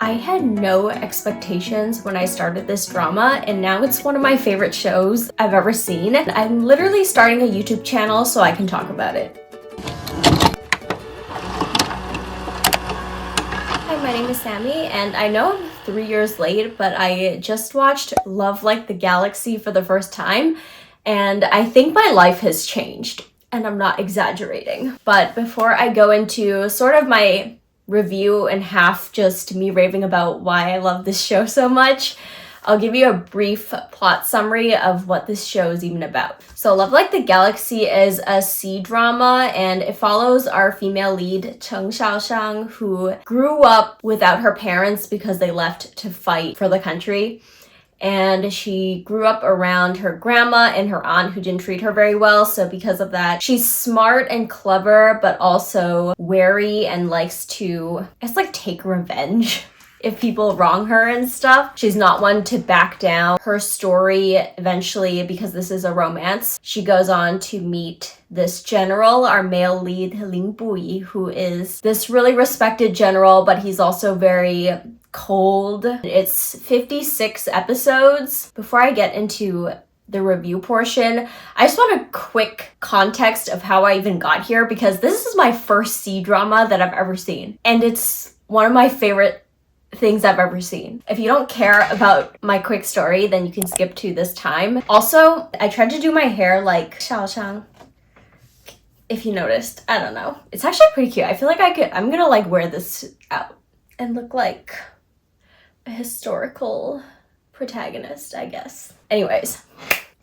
I had no expectations when I started this drama, and now it's one of my favorite shows I've ever seen. I'm literally starting a YouTube channel so I can talk about it. Hi, my name is Sammy, and I know I'm 3 years late, but I just watched Love Like the Galaxy for the first time, and I think my life has changed, and I'm not exaggerating. But before I go into sort of my review and half just me raving about why I love this show so much, I'll give you a brief plot summary of what this show is even about. So Love Like the Galaxy is a C-drama, and it follows our female lead, Cheng Xiaoshang, who grew up without her parents because they left to fight for the country. And she grew up around her grandma and her aunt who didn't treat her very well. So because of that, she's smart and clever, but also wary and likes to, take revenge if people wrong her and stuff. She's not one to back down. Her story eventually, because this is a romance, she goes on to meet this general, our male lead, Ling Bui, who is this really respected general, but he's also very cold. It's 56 episodes. Before I get into the review portion, I just want a quick context of how I even got here, because this is my first C-drama that I've ever seen, and it's one of my favorite things I've ever seen. If you don't care about my quick story, then you can skip to this time. Also, I tried to do my hair like Xiaoshang. If you noticed, I don't know. It's actually pretty cute. I feel like I'm gonna wear this out and look like a historical protagonist, I guess. Anyways,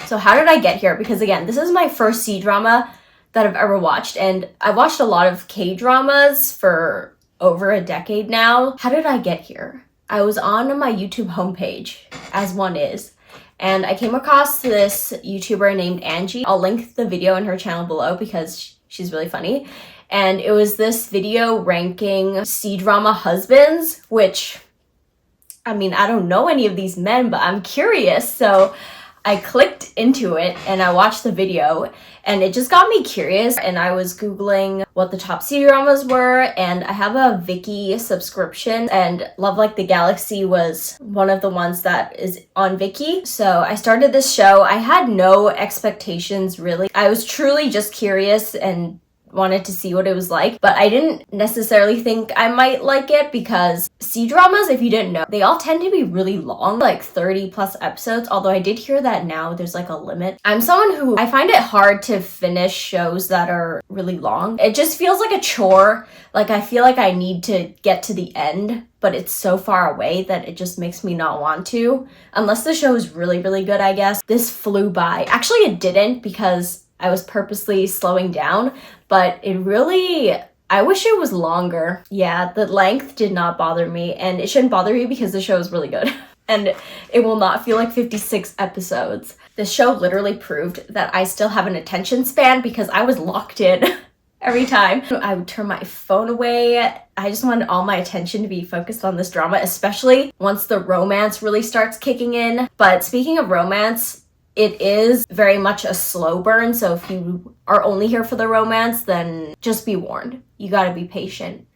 so how did I get here? Because again, this is my first C-drama that I've ever watched, and I've watched a lot of K-dramas for over a decade now. How did I get here? I was on my YouTube homepage, as one is, and I came across this YouTuber named Angie. I'll link the video in her channel below because she's really funny. And it was this video ranking C-drama husbands, which, I mean, I don't know any of these men, but I'm curious. So I clicked into it and I watched the video, and it just got me curious. And I was Googling what the top C-dramas were, and I have a Viki subscription, and Love Like the Galaxy was one of the ones that is on Viki. So I started this show. I had no expectations, really. I was truly just curious and wanted to see what it was like, but I didn't necessarily think I might like it, because C-dramas, if you didn't know, they all tend to be really long, like 30 plus episodes, although I did hear that now there's like a limit. I'm someone who, I find it hard to finish shows that are really long. It just feels like a chore. Like I feel like I need to get to the end, but it's so far away that it just makes me not want to, unless the show is really, really good, I guess. This flew by. Actually, it didn't, because I was purposely slowing down, but it really, I wish it was longer. Yeah, the length did not bother me, and it shouldn't bother me because the show is really good. And it will not feel like 56 episodes. The show literally proved that I still have an attention span, because I was locked in every time. I would turn my phone away. I just wanted all my attention to be focused on this drama, especially once the romance really starts kicking in. But speaking of romance, it is very much a slow burn, so if you are only here for the romance, then just be warned. You gotta be patient.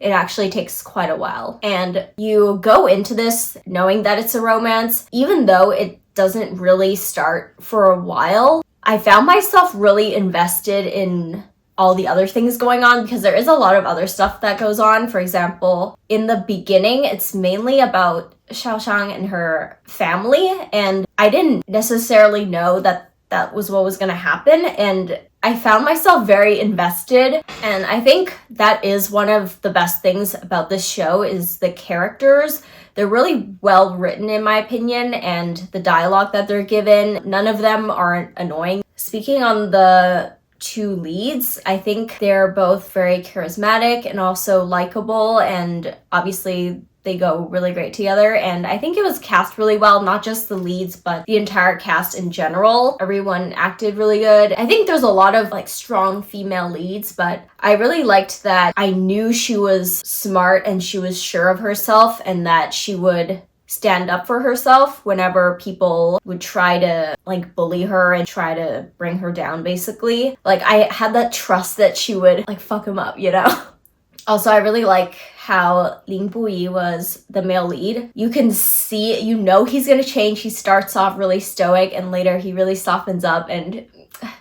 It actually takes quite a while. And you go into this knowing that it's a romance, even though it doesn't really start for a while. I found myself really invested in all the other things going on, because there is a lot of other stuff that goes on. For example, in the beginning, it's mainly about Xiaoshang and her family, and I didn't necessarily know that that was what was going to happen, and I found myself very invested. And I think that is one of the best things about this show, is the characters. They're really well written, in my opinion, and the dialogue that they're given, none of them are annoying. Speaking on the two leads, I think they're both very charismatic and also likable, and obviously they go really great together. And I think it was cast really well, not just the leads, but the entire cast in general. Everyone acted really good. I think there's a lot of strong female leads, but I really liked that I knew she was smart and she was sure of herself, and that she would stand up for herself whenever people would try to bully her and try to bring her down, basically. I had that trust that she would fuck him up, you know? Also, I really like how Ling Buyi was the male lead. You can see, you know he's gonna change. He starts off really stoic and later he really softens up and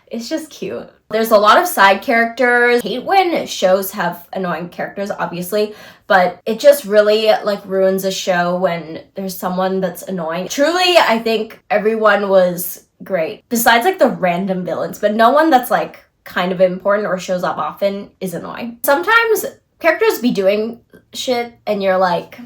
it's just cute. There's a lot of side characters. I hate when shows have annoying characters, obviously, but it just really like ruins a show when there's someone that's annoying. Truly, I think everyone was great. Besides like the random villains, but no one that's like kind of important or shows up often is annoying. Sometimes characters be doing shit and you're like,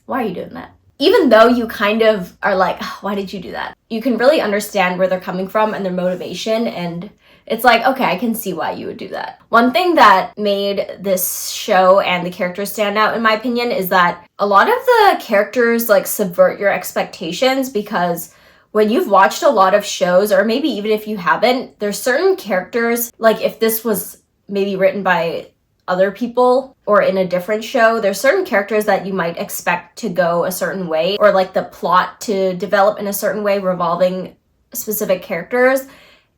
why are you doing that? Even though you kind of are like, oh, why did you do that? You can really understand where they're coming from and their motivation, and it's like, okay, I can see why you would do that. One thing that made this show and the characters stand out, in my opinion, is that a lot of the characters like subvert your expectations, because when you've watched a lot of shows, or maybe even if you haven't, there's certain characters, like if this was maybe written by other people or in a different show, there's certain characters that you might expect to go a certain way, or like the plot to develop in a certain way revolving specific characters,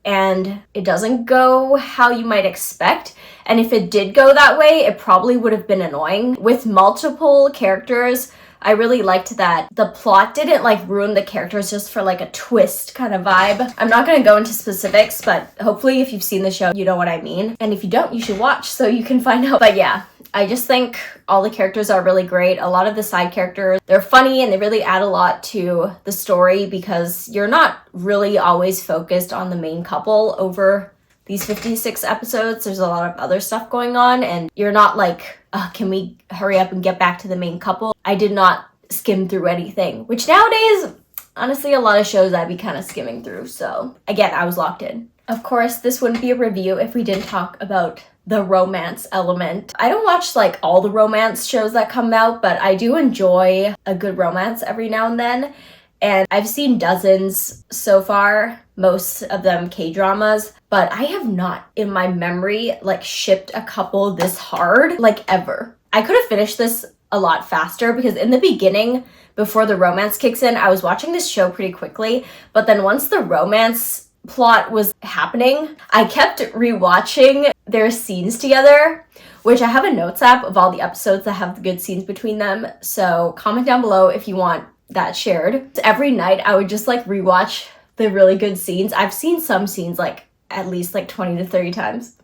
and it doesn't go how you might expect. And if it did go that way, it probably would have been annoying. With multiple characters, I really liked that the plot didn't like ruin the characters just for like a twist kind of vibe. I'm not going to go into specifics, but hopefully if you've seen the show, you know what I mean. And if you don't, you should watch so you can find out. But yeah, I just think all the characters are really great. A lot of the side characters, they're funny and they really add a lot to the story, because you're not really always focused on the main couple over these 56 episodes. There's a lot of other stuff going on and you're not like, oh, can we hurry up and get back to the main couple? I did not skim through anything, which nowadays, honestly, a lot of shows I'd be kind of skimming through. So again, I was locked in. Of course, this wouldn't be a review if we didn't talk about the romance element. I don't watch like all the romance shows that come out, but I do enjoy a good romance every now and then. And I've seen dozens so far, most of them K-dramas, but I have not in my memory like shipped a couple this hard, like ever. I could have finished this a lot faster, because in the beginning, before the romance kicks in, I was watching this show pretty quickly, but then once the romance plot was happening, I kept rewatching their scenes together, which I have a notes app of all the episodes that have the good scenes between them. So comment down below if you want that shared. Every night I would just like rewatch the really good scenes. I've seen some scenes like at least like 20 to 30 times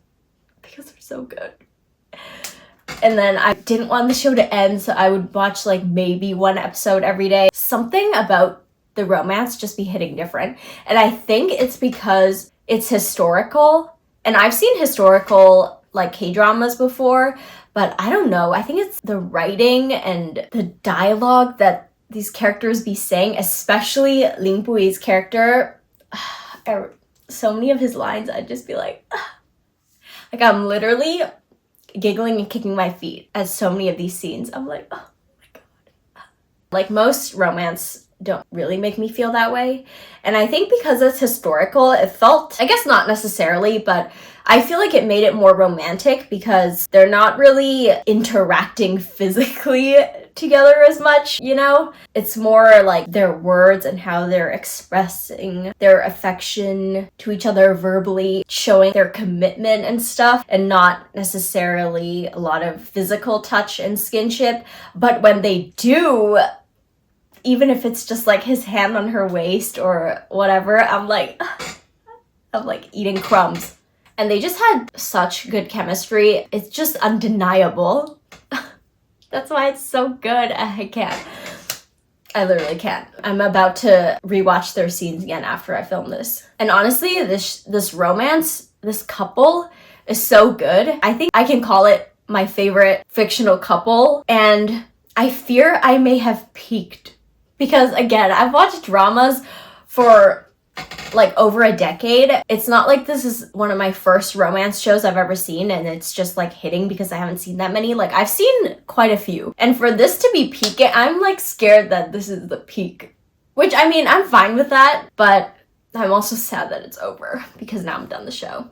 because they're so good. And then I didn't want the show to end, so I would watch like maybe one episode every day. Something about the romance just be hitting different. And I think it's because it's historical. And I've seen historical like K-dramas before, but I don't know. I think it's the writing and the dialogue that these characters be saying, especially Ling Bui's character. So many of his lines, I'd just be like I'm literally giggling and kicking my feet at so many of these scenes. I'm like, oh my god. Like most romance don't really make me feel that way. And I think because it's historical, it felt, I guess not necessarily, but I feel like it made it more romantic because they're not really interacting physically together as much, you know? It's more like their words and how they're expressing their affection to each other verbally, showing their commitment and stuff, and not necessarily a lot of physical touch and skinship. But when they do, even if it's just like his hand on her waist or whatever, I'm like eating crumbs. And they just had such good chemistry. It's just undeniable. That's why it's so good. I can't. I literally can't. I'm about to rewatch their scenes again after I film this. And honestly, this romance, this couple is so good. I think I can call it my favorite fictional couple. And I fear I may have peaked. Because again, I've watched dramas for like over a decade. It's not like this is one of my first romance shows I've ever seen and it's just like hitting because I haven't seen that many. Like I've seen quite a few. And for this to be peaking, I'm like scared that this is the peak. Which I mean, I'm fine with that, but I'm also sad that it's over because now I'm done the show.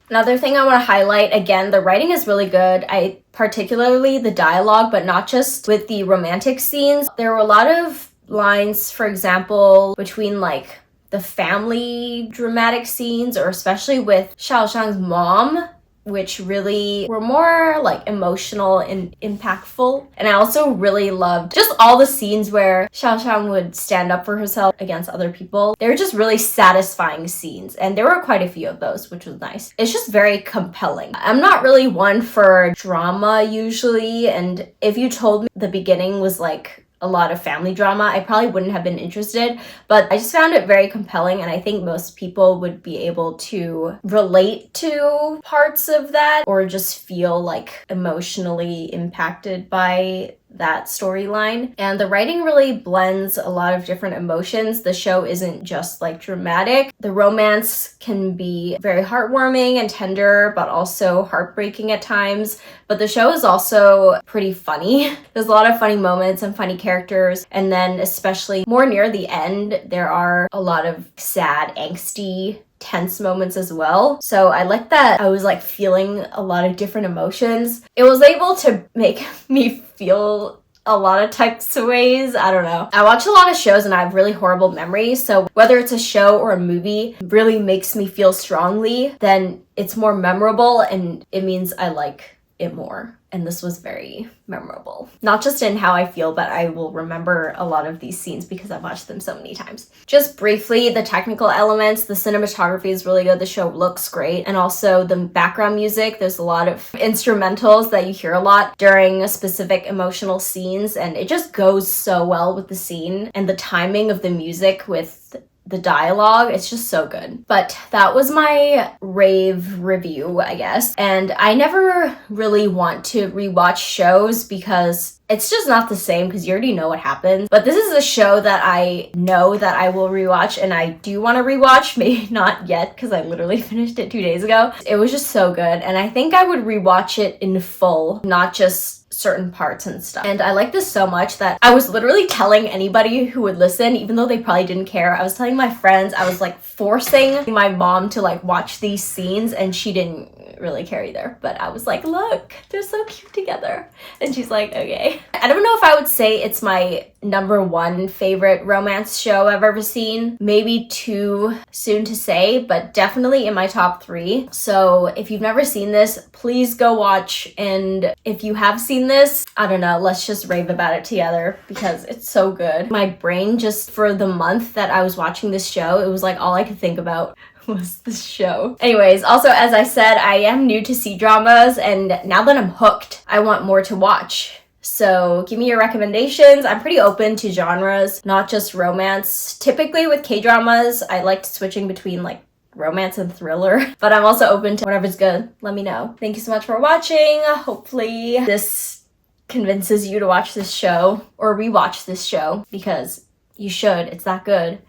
Another thing I want to highlight, again, the writing is really good. Particularly the dialogue, but not just with the romantic scenes. There were a lot of lines, for example, between like the family dramatic scenes, or especially with Xiao Shang's mom which really were more like emotional and impactful. And I also really loved just all the scenes where Xiao would stand up for herself against other people. They were just really satisfying scenes, and there were quite a few of those, which was nice. It's just very compelling. I'm not really one for drama usually, and if you told me the beginning was like a lot of family drama, I probably wouldn't have been interested, but I just found it very compelling, and I think most people would be able to relate to parts of that or just feel like emotionally impacted by that storyline. And the writing really blends a lot of different emotions. The show isn't just like dramatic. The romance can be very heartwarming and tender, but also heartbreaking at times. But the show is also pretty funny. There's a lot of funny moments and funny characters. And then especially more near the end, there are a lot of sad, angsty, tense moments as well. So I like that I was like feeling a lot of different emotions. It was able to make me feel a lot of types of ways. I don't know. I watch a lot of shows and I have really horrible memories. So whether it's a show or a movie really makes me feel strongly, then it's more memorable and it means I like it more. And this was very memorable. Not just in how I feel, but I will remember a lot of these scenes because I've watched them so many times. Just briefly, the technical elements, the cinematography is really good. The show looks great. And also the background music, there's a lot of instrumentals that you hear a lot during specific emotional scenes. And it just goes so well with the scene. And the timing of the music with the dialogue, it's just so good. But that was my rave review, I guess. And I never really want to rewatch shows because it's just not the same because you already know what happens. But this is a show that I know that I will rewatch, and I do want to rewatch, maybe not yet because I literally finished it 2 days ago. It was just so good, and I think I would rewatch it in full, not just certain parts and stuff. And I like this so much that I was literally telling anybody who would listen, even though they probably didn't care. I was telling my friends, I was like forcing my mom to like watch these scenes, and she didn't really care either. But I was like, look, they're so cute together. And she's like, okay. I don't know if I would say it's my #1 favorite romance show I've ever seen. Maybe too soon to say, but definitely in my top 3. So if you've never seen this, please go watch. And if you have seen this, I don't know, let's just rave about it together because it's so good. My brain just for the month that I was watching this show, it was like all I could think about was this show. Anyways, also as I said, I am new to Cdramas, and now that I'm hooked, I want more to watch. So give me your recommendations. I'm pretty open to genres, not just romance. Typically with K-dramas, I like switching between like romance and thriller, but I'm also open to whatever's good. Let me know. Thank you so much for watching. Hopefully this convinces you to watch this show or rewatch this show because you should. It's that good.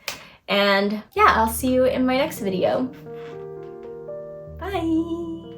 And yeah, I'll see you in my next video. Bye!